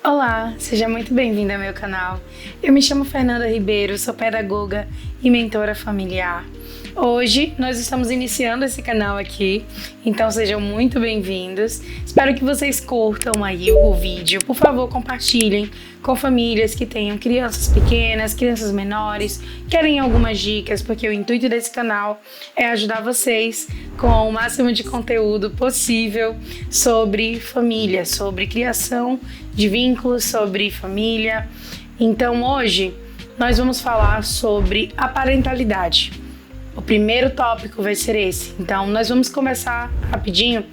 Olá, seja muito bem-vinda ao meu canal. Eu me chamo Fernanda Ribeiro, sou pedagoga e mentora familiar. Hoje nós estamos iniciando esse canal aqui, então sejam muito bem-vindos. Espero que vocês curtam aí o vídeo. Por favor, compartilhem com famílias que tenham crianças pequenas, crianças menores, querem algumas dicas, porque o intuito desse canal é ajudar vocês com o máximo de conteúdo possível sobre família, sobre criação de vínculos, sobre família. Então hoje nós vamos falar sobre a parentalidade. O primeiro tópico vai ser esse. Então nós vamos conversar rapidinho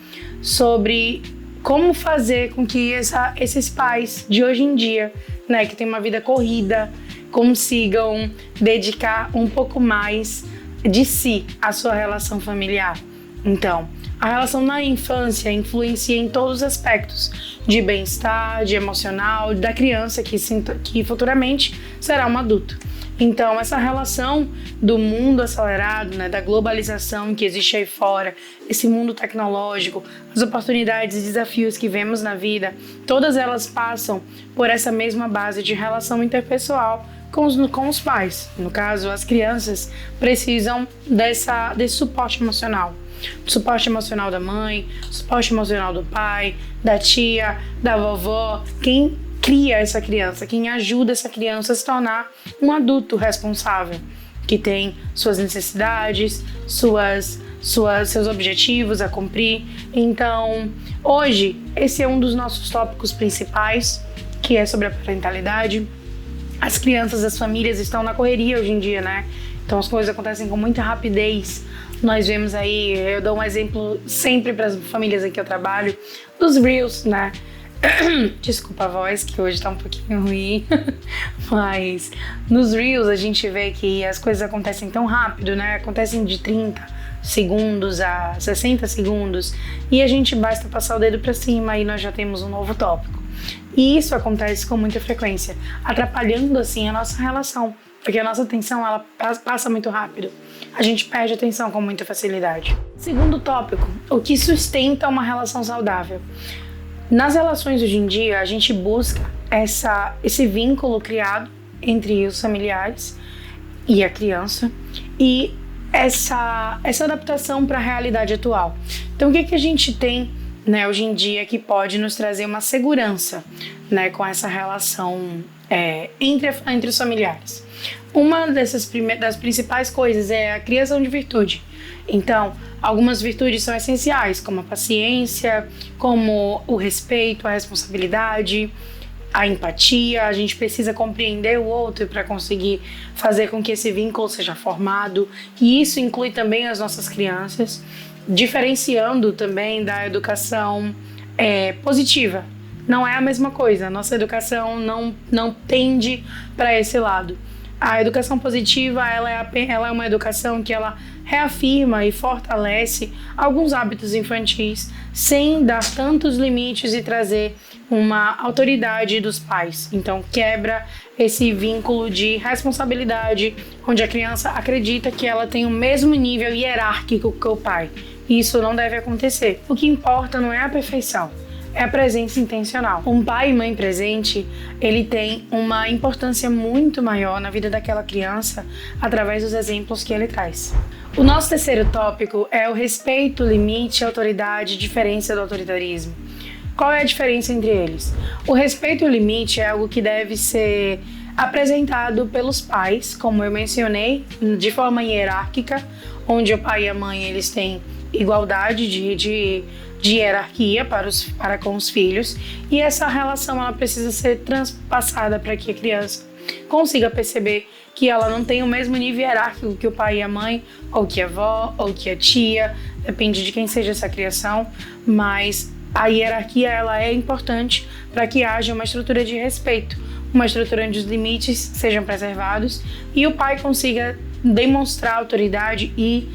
sobre como fazer com que esses pais de hoje em dia, né, que tem uma vida corrida, consigam dedicar um pouco mais de si à sua relação familiar. Então, a relação na infância influencia em todos os aspectos de bem-estar, de emocional, da criança que futuramente será um adulto. Então, essa relação do mundo acelerado, né, da globalização que existe aí fora, esse mundo tecnológico, as oportunidades e desafios que vemos na vida, todas elas passam por essa mesma base de relação interpessoal com os pais. No caso, as crianças precisam desse suporte emocional. Suporte emocional da mãe, suporte emocional do pai, da tia, da vovó, quem cria essa criança, quem ajuda essa criança a se tornar um adulto responsável, que tem suas necessidades, seus objetivos a cumprir. Então, hoje, esse é um dos nossos tópicos principais, que é sobre a parentalidade. As crianças, as famílias estão na correria hoje em dia, né? Então as coisas acontecem com muita rapidez. Nós vemos aí, eu dou um exemplo sempre para as famílias em que eu trabalho, dos Reels, né? Desculpa a voz, que hoje tá um pouquinho ruim, mas nos Reels a gente vê que as coisas acontecem tão rápido, né? Acontecem de 30 segundos a 60 segundos e a gente basta passar o dedo para cima e nós já temos um novo tópico. E isso acontece com muita frequência, atrapalhando assim a nossa relação, porque a nossa atenção ela passa muito rápido. A gente perde a atenção com muita facilidade. Segundo tópico, o que sustenta uma relação saudável. Nas relações hoje em dia, a gente busca esse vínculo criado entre os familiares e a criança e essa adaptação para a realidade atual. Então, o que a gente tem, né, hoje em dia que pode nos trazer uma segurança, né, com essa relação entre os familiares? Uma das principais coisas é a criação de virtude. Então, algumas virtudes são essenciais, como a paciência, como o respeito, a responsabilidade, a empatia. A gente precisa compreender o outro para conseguir fazer com que esse vínculo seja formado. E isso inclui também as nossas crianças, diferenciando também da educação positiva. Não é a mesma coisa, a nossa educação não tende para esse lado. A educação positiva ela é uma educação que ela reafirma e fortalece alguns hábitos infantis sem dar tantos limites e trazer uma autoridade dos pais. Então quebra esse vínculo de responsabilidade, onde a criança acredita que ela tem o mesmo nível hierárquico que o pai. Isso não deve acontecer. O que importa não é a perfeição, é a presença intencional. Um pai e mãe presente, ele tem uma importância muito maior na vida daquela criança através dos exemplos que ele traz. O nosso terceiro tópico é o respeito, limite, autoridade, diferença do autoritarismo. Qual é a diferença entre eles? O respeito e o limite é algo que deve ser apresentado pelos pais, como eu mencionei, de forma hierárquica, onde o pai e a mãe eles têm igualdade de hierarquia para com os filhos, e essa relação ela precisa ser transpassada para que a criança consiga perceber que ela não tem o mesmo nível hierárquico que o pai e a mãe, ou que a avó, ou que a tia, depende de quem seja essa criação, mas a hierarquia ela é importante para que haja uma estrutura de respeito, uma estrutura onde os limites sejam preservados e o pai consiga demonstrar autoridade e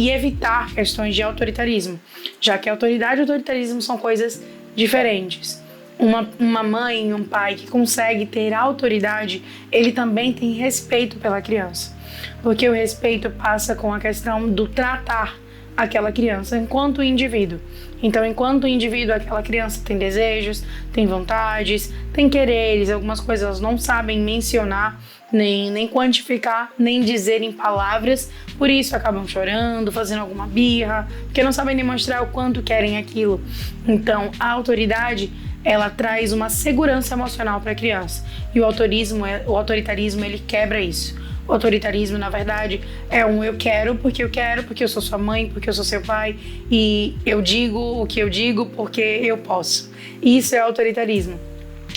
evitar questões de autoritarismo, já que autoridade e autoritarismo são coisas diferentes. Uma mãe, um pai que consegue ter autoridade, ele também tem respeito pela criança, porque o respeito passa com a questão do tratar, aquela criança enquanto indivíduo. Então, enquanto indivíduo, aquela criança tem desejos, tem vontades, tem quereres, algumas coisas elas não sabem mencionar, nem quantificar, nem dizer em palavras, por isso acabam chorando, fazendo alguma birra, porque não sabem demonstrar o quanto querem aquilo. Então, a autoridade, ela traz uma segurança emocional para a criança, e o autoritarismo, ele quebra isso. O autoritarismo, na verdade, é eu quero, porque eu sou sua mãe, porque eu sou seu pai, e eu digo o que eu digo porque eu posso. Isso é autoritarismo.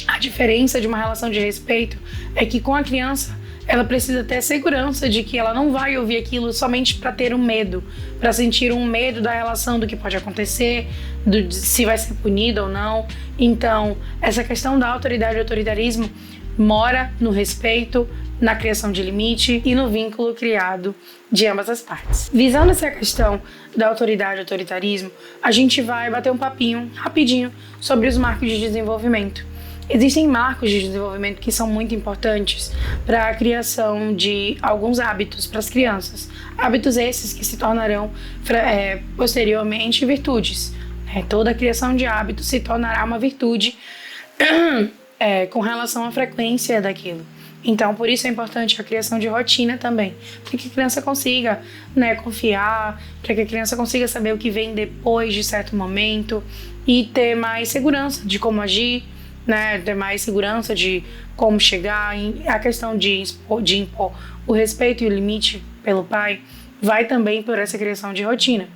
A diferença de uma relação de respeito é que com a criança, ela precisa ter segurança de que ela não vai ouvir aquilo somente para ter um medo, para sentir um medo da relação, do que pode acontecer, se vai ser punido ou não. Então, essa questão da autoridade e autoritarismo mora no respeito, na criação de limite e no vínculo criado de ambas as partes. Visando essa questão da autoridade e autoritarismo, a gente vai bater um papinho rapidinho sobre os marcos de desenvolvimento. Existem marcos de desenvolvimento que são muito importantes para a criação de alguns hábitos para as crianças. Hábitos esses que se tornarão posteriormente virtudes. Toda a criação de hábitos se tornará uma virtude com relação à frequência daquilo. Então, por isso é importante a criação de rotina também, para que a criança consiga confiar, para que a criança consiga saber o que vem depois de certo momento e ter mais segurança de como agir, ter mais segurança de como chegar. A questão de impor o respeito e o limite pelo pai vai também por essa criação de rotina.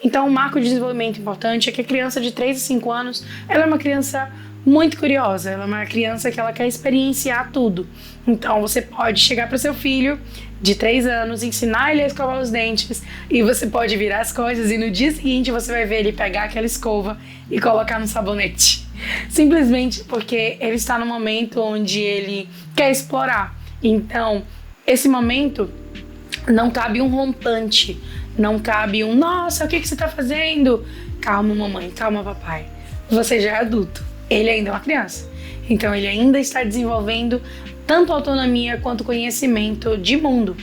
Então, um marco de desenvolvimento importante é que a criança de 3 a 5 anos, ela é uma criança muito curiosa, ela é uma criança que ela quer experienciar tudo. Então você pode chegar para o seu filho de 3 anos, ensinar ele a escovar os dentes, e você pode virar as coisas e no dia seguinte você vai ver ele pegar aquela escova e colocar no sabonete. Simplesmente porque ele está no momento onde ele quer explorar. Então, esse momento não cabe um rompante, não cabe um nossa, o que você está fazendo? Calma, mamãe, calma, papai. Você já é adulto. Ele ainda é uma criança, então ele ainda está desenvolvendo tanto autonomia quanto conhecimento de mundo.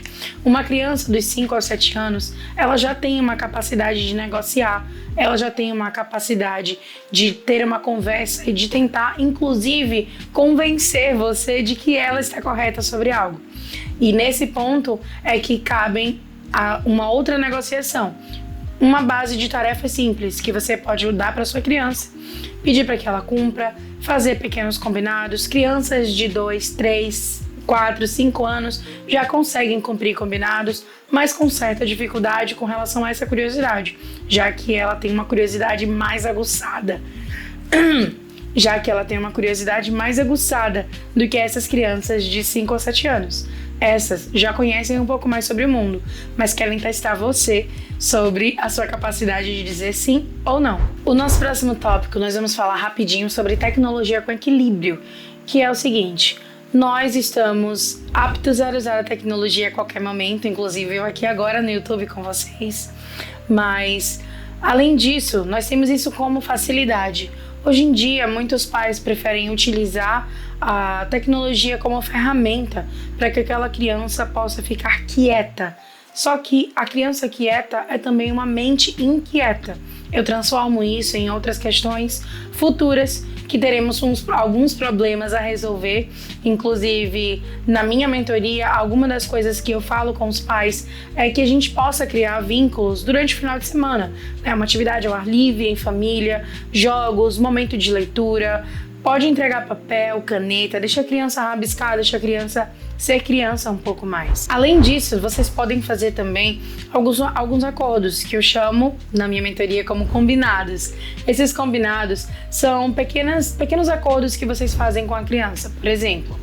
Uma criança dos 5 aos 7 anos, ela já tem uma capacidade de negociar, ela já tem uma capacidade de ter uma conversa e de tentar, inclusive, convencer você de que ela está correta sobre algo. E nesse ponto é que cabem uma outra negociação. Uma base de tarefas simples que você pode dar para sua criança, pedir para que ela cumpra, fazer pequenos combinados. Crianças de 2, 3, 4, 5 anos já conseguem cumprir combinados, mas com certa dificuldade com relação a essa curiosidade, já que ela tem uma curiosidade mais aguçada. Do que essas crianças de 5 ou 7 anos. Essas já conhecem um pouco mais sobre o mundo, mas querem testar você sobre a sua capacidade de dizer sim ou não. O nosso próximo tópico, nós vamos falar rapidinho sobre tecnologia com equilíbrio, que é o seguinte: nós estamos aptos a usar a tecnologia a qualquer momento, inclusive eu aqui agora no YouTube com vocês, mas além disso, nós temos isso como facilidade. Hoje em dia, muitos pais preferem utilizar a tecnologia como ferramenta para que aquela criança possa ficar quieta. Só que a criança quieta é também uma mente inquieta. Eu transformo isso em outras questões futuras que teremos alguns problemas a resolver. Inclusive, na minha mentoria, alguma das coisas que eu falo com os pais é que a gente possa criar vínculos durante o final de semana. Uma atividade ao ar livre, em família, jogos, momento de leitura. Pode entregar papel, caneta, deixa a criança rabiscar, deixa a criança ser criança um pouco mais. Além disso, vocês podem fazer também alguns acordos que eu chamo na minha mentoria como combinados. Esses combinados são pequenos acordos que vocês fazem com a criança. Por exemplo,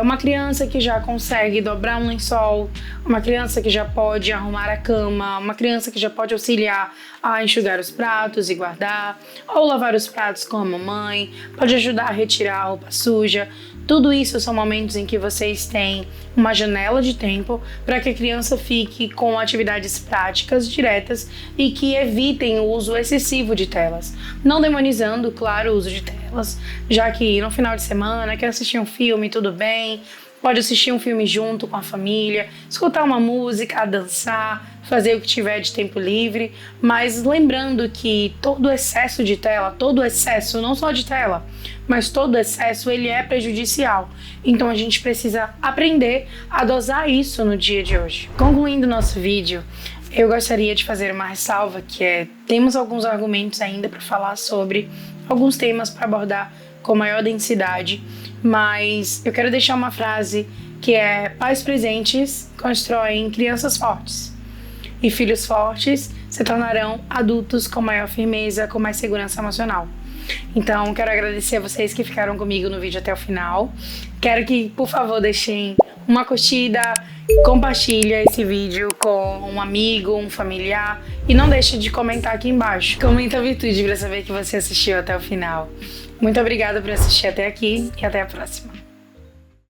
uma criança que já consegue dobrar um lençol, uma criança que já pode arrumar a cama, uma criança que já pode auxiliar a enxugar os pratos e guardar, ou lavar os pratos com a mamãe, pode ajudar a retirar a roupa suja. Tudo isso são momentos em que vocês têm uma janela de tempo para que a criança fique com atividades práticas, diretas e que evitem o uso excessivo de telas. Não demonizando, claro, o uso de telas, já que no final de semana quer assistir um filme, tudo bem, pode assistir um filme junto com a família, escutar uma música, dançar, fazer o que tiver de tempo livre, mas lembrando que todo excesso de tela, todo excesso, não só de tela, mas todo excesso, ele é prejudicial. Então a gente precisa aprender a dosar isso no dia de hoje. Concluindo nosso vídeo, eu gostaria de fazer uma ressalva, que é, temos alguns argumentos ainda para falar sobre alguns temas para abordar com maior densidade, mas eu quero deixar uma frase que é: pais presentes constroem crianças fortes, e filhos fortes se tornarão adultos com maior firmeza, com mais segurança emocional. Então, quero agradecer a vocês que ficaram comigo no vídeo até o final. Quero que, por favor, deixem uma curtida, compartilha esse vídeo com um amigo, um familiar, e não deixe de comentar aqui embaixo. Comenta a virtude para saber que você assistiu até o final. Muito obrigada por assistir até aqui e até a próxima.